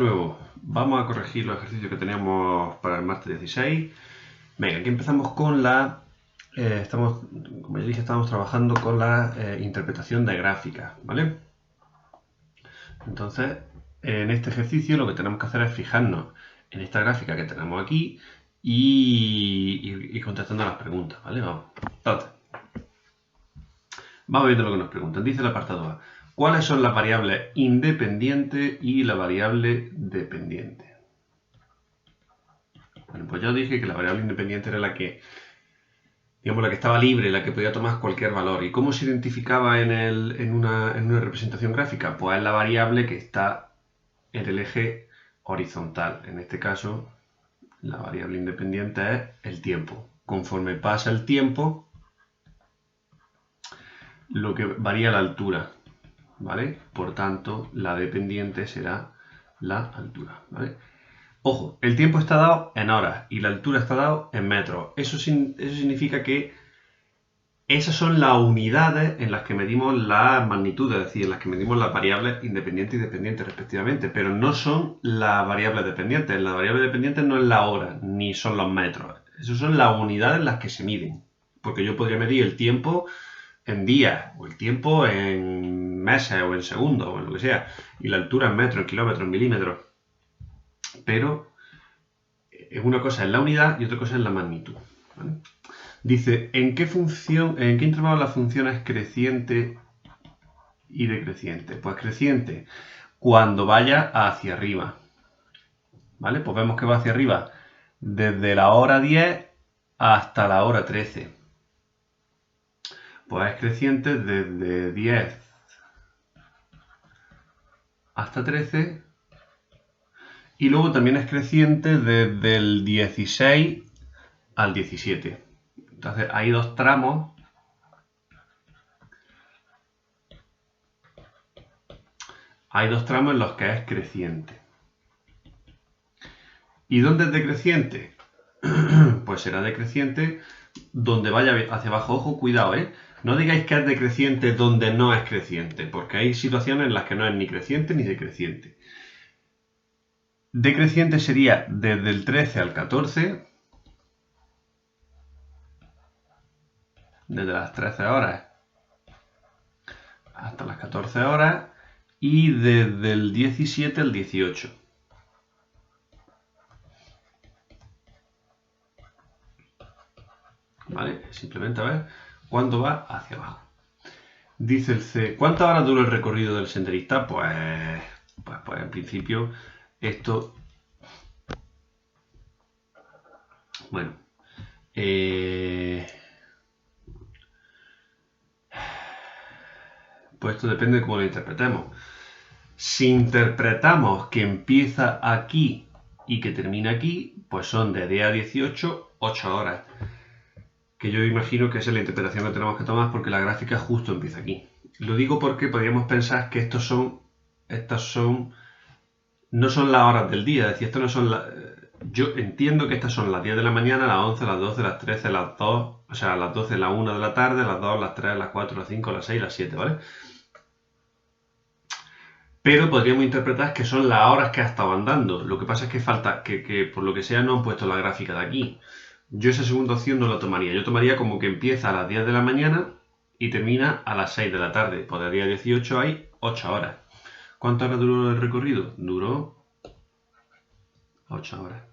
Nuevo, vamos a corregir los ejercicios que teníamos para el martes 16. Venga, aquí empezamos con como ya dije, estamos trabajando con la interpretación de gráficas, ¿vale? Entonces, en este ejercicio lo que tenemos que hacer es fijarnos en esta gráfica que tenemos aquí y ir contestando las preguntas, ¿vale? Vamos. Entonces, vamos viendo lo que nos preguntan. Dice el apartado A. ¿Cuáles son las variables independientes y la variable dependiente? Bueno, pues yo dije que la variable independiente era la que, digamos, la que estaba libre, la que podía tomar cualquier valor. ¿Y cómo se identificaba en una representación gráfica? Pues es la variable que está en el eje horizontal. En este caso, la variable independiente es el tiempo. Conforme pasa el tiempo, lo que varía la altura, ¿vale? Por tanto, la dependiente será la altura, ¿vale? Ojo, el tiempo está dado en horas y la altura está dado en metros. Eso significa que esas son las unidades en las que medimos las magnitudes, es decir, en las que medimos las variables independientes y dependientes respectivamente, pero no son las variables dependientes. La variable dependiente no es la hora, ni son los metros. Esas son las unidades en las que se miden. Porque yo podría medir el tiempo en días, o el tiempo en meses, o en segundos, o en lo que sea, y la altura en metros, en kilómetros, en milímetros. Pero una cosa es la unidad y otra cosa es la magnitud, ¿vale? Dice, ¿en qué intervalo la función es creciente y decreciente? Pues creciente cuando vaya hacia arriba, ¿vale? Pues vemos que va hacia arriba desde la hora 10 hasta la hora 13. Pues es creciente desde 10 hasta 13 y luego también es creciente desde el 16 al 17. Entonces hay dos tramos. Hay dos tramos en los que es creciente. ¿Y dónde es decreciente? Pues será decreciente donde vaya hacia abajo. Ojo, cuidado, ¿eh? No digáis que es decreciente donde no es creciente, porque hay situaciones en las que no es ni creciente ni decreciente. Decreciente sería desde el 13 al 14, desde las 13 horas hasta las 14 horas, y desde el 17 al 18. ¿Vale? Simplemente a ver cuándo va hacia abajo. Dice el C, ¿cuántas horas dura el recorrido del senderista? Pues en principio esto, bueno, pues esto depende de cómo lo interpretemos. Si interpretamos que empieza aquí y que termina aquí, pues son de 10 a 18, 8 horas. Que yo imagino que esa es la interpretación que tenemos que tomar porque la gráfica justo empieza aquí. Lo digo porque podríamos pensar que estas son no son las horas del día, es decir, esto no son yo entiendo que estas son las 10 de la mañana, las 11, las 12, las 13, las 2, o sea, las 12, la 1 de la tarde, las 2, las 3, las 4, las 5, las 6, las 7, ¿vale? Pero podríamos interpretar que son las horas que ha estado andando. Lo que pasa es que falta, que por lo que sea no han puesto la gráfica de aquí. Yo esa segunda opción no la tomaría. Yo tomaría como que empieza a las 10 de la mañana y termina a las 6 de la tarde. Pues de día 18 hay 8 horas. ¿Cuántas horas duró el recorrido? Duró 8 horas.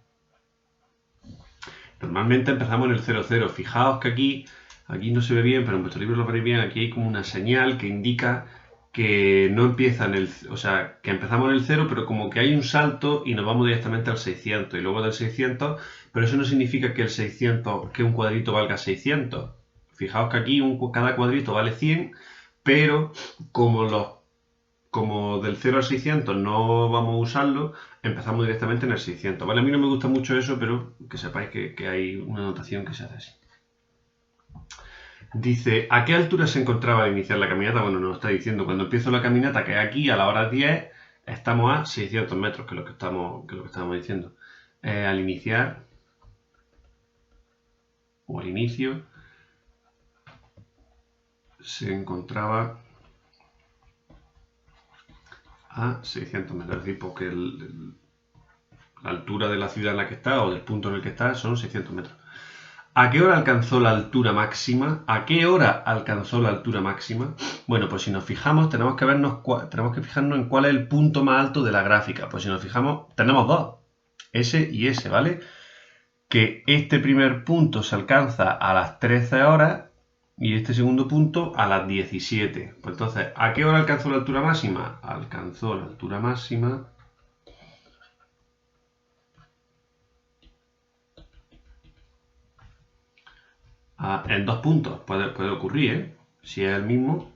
Normalmente empezamos en el 00. Fijaos que aquí no se ve bien, pero en vuestro libro lo veréis bien. Aquí hay como una señal que indica que no empieza o sea, que empezamos en el 0, pero como que hay un salto y nos vamos directamente al 600 y luego del 600, pero eso no significa que el 600, que un cuadrito valga 600. Fijaos que aquí cada cuadrito vale 100, pero como del 0 al 600 no vamos a usarlo, empezamos directamente en el 600, ¿vale? A mí no me gusta mucho eso, pero que sepáis que hay una notación que se hace así. Dice, ¿a qué altura se encontraba al iniciar la caminata? Bueno, nos está diciendo, cuando empiezo la caminata, que aquí a la hora 10, estamos a 600 metros, que es lo que estamos diciendo. Al iniciar, o al inicio, se encontraba a 600 metros. Es decir, porque la altura de la ciudad en la que está o del punto en el que está son 600 metros. ¿A qué hora alcanzó la altura máxima? ¿A qué hora alcanzó la altura máxima? Bueno, pues si nos fijamos, tenemos que fijarnos en cuál es el punto más alto de la gráfica. Pues si nos fijamos, tenemos dos, S y S, ¿vale? Que este primer punto se alcanza a las 13 horas y este segundo punto a las 17. Pues entonces, ¿a qué hora alcanzó la altura máxima? Alcanzó la altura máxima en dos puntos. Puede ocurrir, ¿eh? Si es el mismo,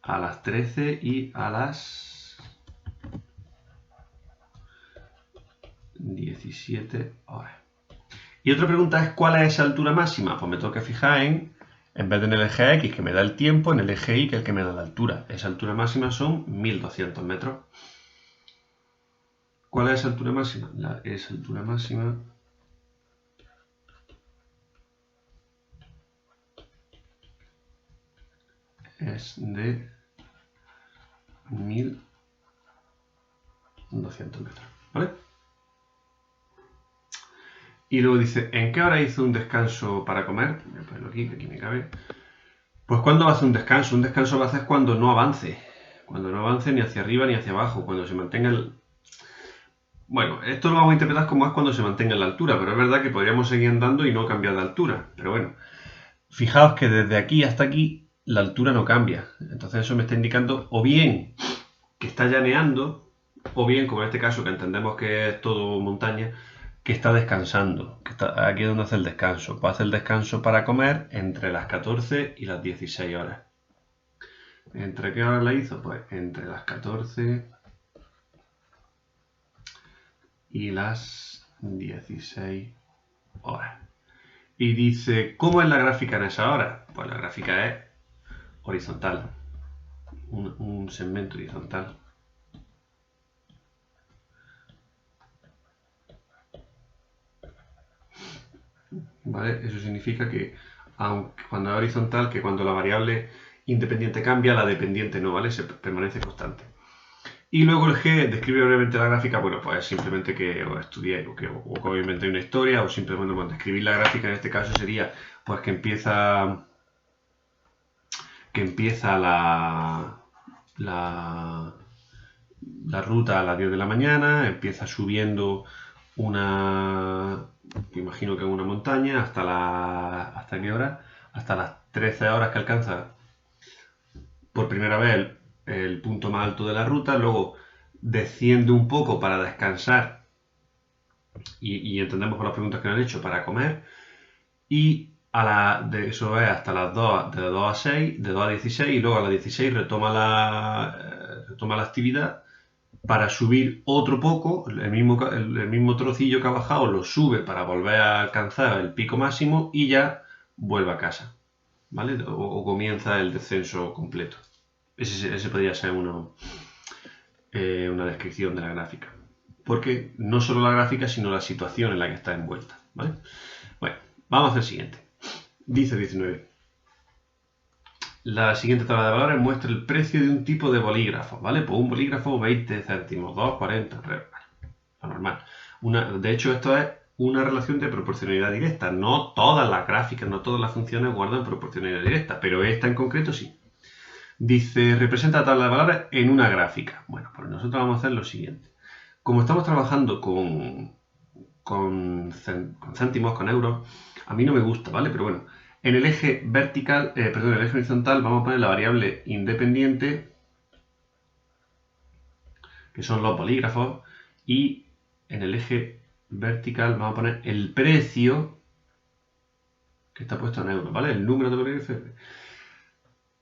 a las 13 y a las 17 horas. Y otra pregunta es, ¿cuál es esa altura máxima? Pues me tengo que fijar en vez de en el eje X, que me da el tiempo, en el eje Y, que es el que me da la altura. Esa altura máxima son 1200 metros. ¿Cuál es esa altura máxima? Esa altura máxima es de 1200 metros, ¿vale? Y luego dice, ¿en qué hora hizo un descanso para comer? Voy a ponerlo aquí, que aquí me cabe. Pues ¿cuándo va a hacer un descanso? Un descanso va a hacer cuando no avance. Cuando no avance ni hacia arriba ni hacia abajo. Cuando se mantenga el... Bueno, esto lo vamos a interpretar como es cuando se mantenga en la altura, pero es verdad que podríamos seguir andando y no cambiar de altura. Pero bueno, fijaos que desde aquí hasta aquí la altura no cambia. Entonces eso me está indicando o bien que está llaneando, o bien, como en este caso que entendemos que es todo montaña, que está descansando. Que está, aquí es donde hace el descanso. Pues hace el descanso para comer entre las 14 y las 16 horas. ¿Entre qué horas la hizo? Pues entre las 14 y las 16 horas. Y dice, ¿cómo es la gráfica en esa hora? Pues la gráfica es horizontal. Un segmento horizontal. ¿Vale? Eso significa que aunque cuando es horizontal, que cuando la variable independiente cambia, la dependiente no, ¿vale? Se permanece constante. Y luego el G describe brevemente la gráfica, bueno, pues simplemente que os estudiéis o que obviamente hay una historia o simplemente cuando describir la gráfica en este caso sería pues que empieza la ruta a las 10 de la mañana, empieza subiendo me imagino que es una montaña, ¿hasta qué hora? Hasta las 13 horas que alcanza por primera vez el punto más alto de la ruta, luego desciende un poco para descansar y entendemos por las preguntas que nos han hecho para comer y eso es hasta las 2, de 2 a 6, de 2 a 16 y luego a las 16 retoma la actividad para subir otro poco, el mismo trocillo que ha bajado lo sube para volver a alcanzar el pico máximo y ya vuelve a casa, ¿vale? O comienza el descenso completo. Ese podría ser una descripción de la gráfica. Porque no solo la gráfica, sino la situación en la que está envuelta, ¿vale? Bueno, vamos a hacer el siguiente. Dice 19. La siguiente tabla de valores muestra el precio de un tipo de bolígrafo, ¿vale? Pues un bolígrafo 20 céntimos, 2, 40, lo normal. De hecho, esto es una relación de proporcionalidad directa. No todas las gráficas, no todas las funciones guardan proporcionalidad directa, pero esta en concreto sí. Dice, representa la tabla de valores en una gráfica. Bueno, pues nosotros vamos a hacer lo siguiente. Como estamos trabajando con céntimos, con euros, a mí no me gusta, ¿vale? Pero bueno, en el eje vertical, en el eje horizontal vamos a poner la variable independiente, que son los bolígrafos, y en el eje vertical vamos a poner el precio, que está puesto en euros, ¿vale? El número de bolígrafos.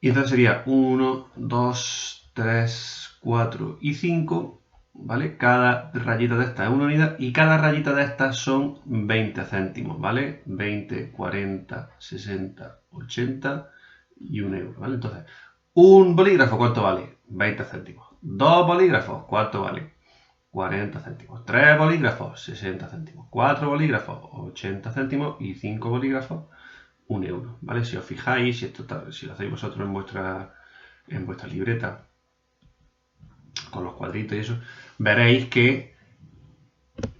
Y entonces sería 1, 2, 3, 4 y 5, ¿vale? Cada rayita de esta es una unidad y cada rayita de estas son 20 céntimos, ¿vale? 20, 40, 60, 80 y 1 euro, ¿vale? Entonces, un bolígrafo, ¿cuánto vale? 20 céntimos. Dos bolígrafos, ¿cuánto vale? 40 céntimos. 3 bolígrafos, 60 céntimos. 4 bolígrafos, 80 céntimos. Y 5 bolígrafos, 1 euro, ¿vale? Si os fijáis, si lo hacéis vosotros en vuestra libreta, con los cuadritos y eso, veréis que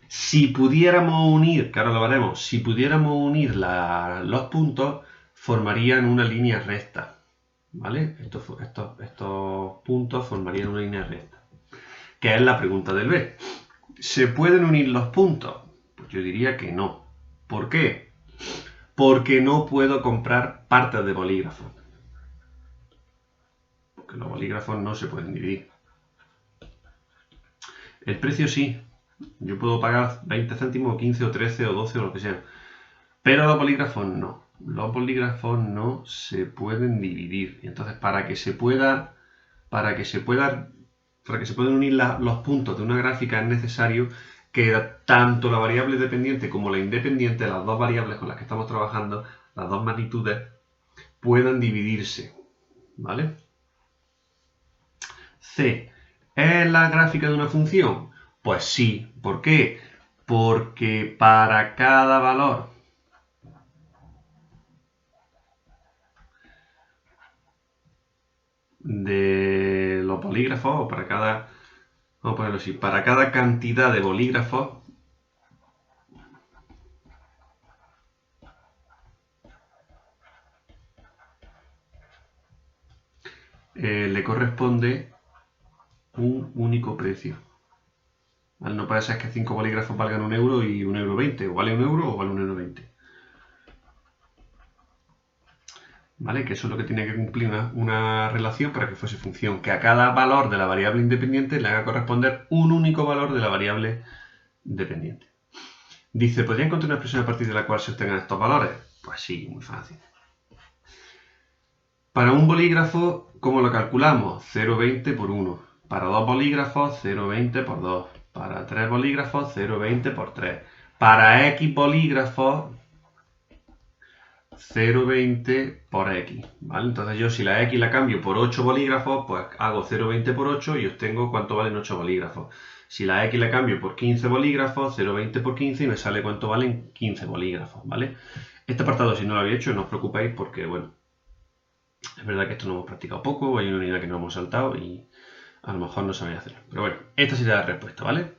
si pudiéramos unir, que ahora lo veremos, si pudiéramos unir los puntos, formarían una línea recta, ¿vale? Estos puntos formarían una línea recta, que es la pregunta del B. ¿Se pueden unir los puntos? Pues yo diría que no. ¿Por qué? Porque no puedo comprar partes de bolígrafo. Porque los bolígrafos no se pueden dividir. El precio sí. Yo puedo pagar 20 céntimos, o 15, o 13, o 12, o lo que sea. Pero los bolígrafos no. Los bolígrafos no se pueden dividir. Y entonces, para que se puedan unir los puntos de una gráfica es necesario que tanto la variable dependiente como la independiente, las dos variables con las que estamos trabajando, las dos magnitudes, puedan dividirse. ¿Vale? C. ¿Es la gráfica de una función? Pues sí. ¿Por qué? Porque para cada valor de los bolígrafos, o para cada, vamos a ponerlo así, para cada cantidad de bolígrafos, le corresponde un único precio. ¿Vale? No puede ser que 5 bolígrafos valgan 1 euro y 1,20 €. O vale 1 euro o vale 1,20 €. ¿Vale? Que eso es lo que tiene que cumplir una relación para que fuese función. Que a cada valor de la variable independiente le haga corresponder un único valor de la variable dependiente. Dice, ¿podría encontrar una expresión a partir de la cual se obtengan estos valores? Pues sí, muy fácil. Para un bolígrafo, ¿cómo lo calculamos? 0,20 por 1. Para dos bolígrafos, 0,20 por 2. Para 3 bolígrafos, 0,20 por 3. Para X bolígrafos, 0,20 por X. ¿Vale? Entonces yo si la X la cambio por 8 bolígrafos, pues hago 0,20 por 8 y obtengo cuánto valen 8 bolígrafos. Si la X la cambio por 15 bolígrafos, 0,20 por 15 y me sale cuánto valen 15 bolígrafos. ¿Vale? Este apartado, si no lo había hecho, no os preocupéis porque, bueno, es verdad que esto lo hemos practicado poco, hay una unidad que no hemos saltado y a lo mejor no sabéis hacerlo. Pero bueno, esta sería la respuesta, ¿vale?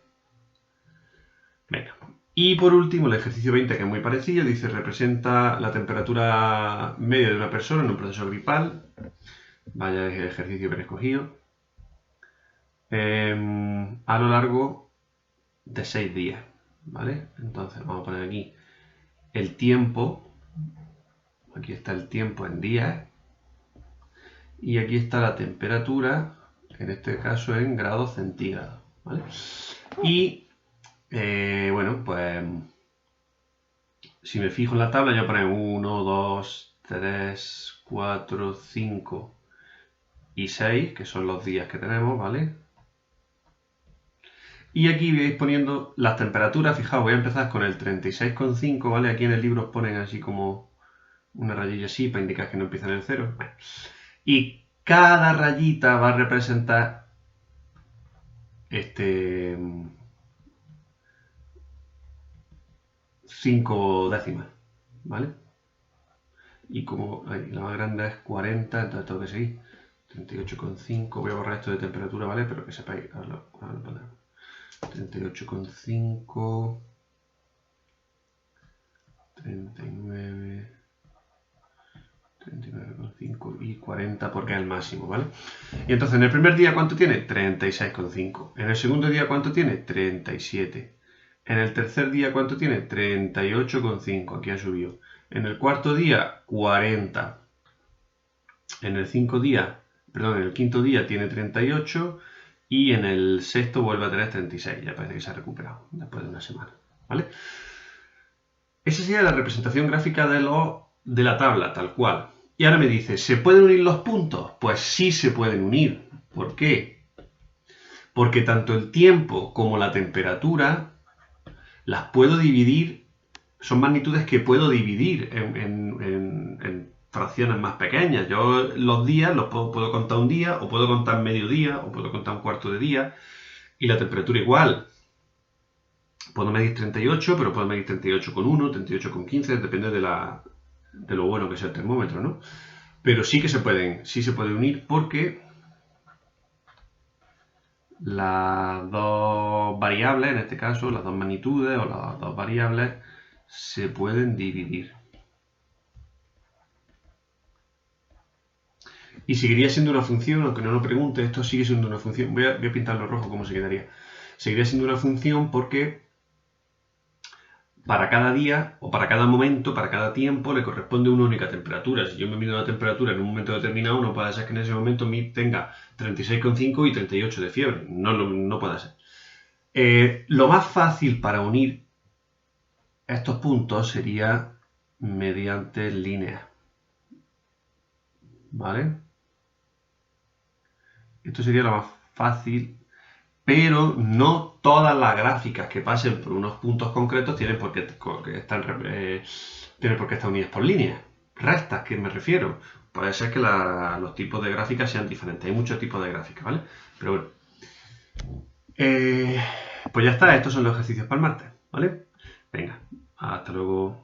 Venga. Y por último, el ejercicio 20, que es muy parecido, dice, representa la temperatura media de una persona en un proceso gripal. Vaya ejercicio que he escogido. A lo largo de 6 días, ¿vale? Entonces vamos a poner aquí el tiempo. Aquí está el tiempo en días. Y aquí está la temperatura, en este caso en grados centígrados, ¿vale? Y, bueno, pues, si me fijo en la tabla, yo pongo 1, 2, 3, 4, 5 y 6, que son los días que tenemos, ¿vale? Y aquí vais poniendo las temperaturas. Fijaos, voy a empezar con el 36,5, ¿vale? Aquí en el libro os ponen así como una rayilla así para indicar que no empieza en el 0. Bueno. Y cada rayita va a representar 5 décimas, ¿vale? Y como la más grande es 40, entonces tengo que seguir 38,5. Voy a borrar esto de temperatura, ¿vale? Pero que sepáis, ahora lo ponemos. 38,5, 39, 39,5 y 40 porque es el máximo, ¿vale? Y entonces en el primer día, ¿cuánto tiene? 36,5. En el segundo día, ¿cuánto tiene? 37. En el tercer día, ¿cuánto tiene? 38,5. Aquí ha subido. En el cuarto día, 40. En el quinto día tiene 38. Y en el sexto vuelve a tener 36. Ya parece que se ha recuperado después de una semana, ¿vale? Esa sería la representación gráfica de la tabla, tal cual. Y ahora me dice, ¿se pueden unir los puntos? Pues sí se pueden unir. ¿Por qué? Porque tanto el tiempo como la temperatura las puedo dividir, son magnitudes que puedo dividir en fracciones más pequeñas. Yo los días los puedo contar un día, o puedo contar medio día, o puedo contar un cuarto de día, y la temperatura igual. Puedo medir 38, pero puedo medir 38,1, 38,15, depende de lo bueno que sea el termómetro, ¿no? Pero sí se puede unir porque las dos variables, en este caso, las dos magnitudes o las dos variables, se pueden dividir. Y seguiría siendo una función, aunque no lo pregunte, esto sigue siendo una función. Voy a pintarlo rojo, ¿cómo se quedaría? Seguiría siendo una función porque para cada día o para cada momento, para cada tiempo, le corresponde una única temperatura. Si yo me mido la temperatura en un momento determinado, no puede ser que en ese momento tenga 36,5 y 38 de fiebre. No puede ser. Lo más fácil para unir estos puntos sería mediante líneas. ¿Vale? Esto sería lo más fácil, pero no todas las gráficas que pasen por unos puntos concretos tienen por qué estar unidas por líneas. Rectas, que me refiero. Puede ser que los tipos de gráficas sean diferentes. Hay muchos tipos de gráficas, ¿vale? Pero bueno. Pues ya está, estos son los ejercicios para el martes, ¿vale? Venga, hasta luego.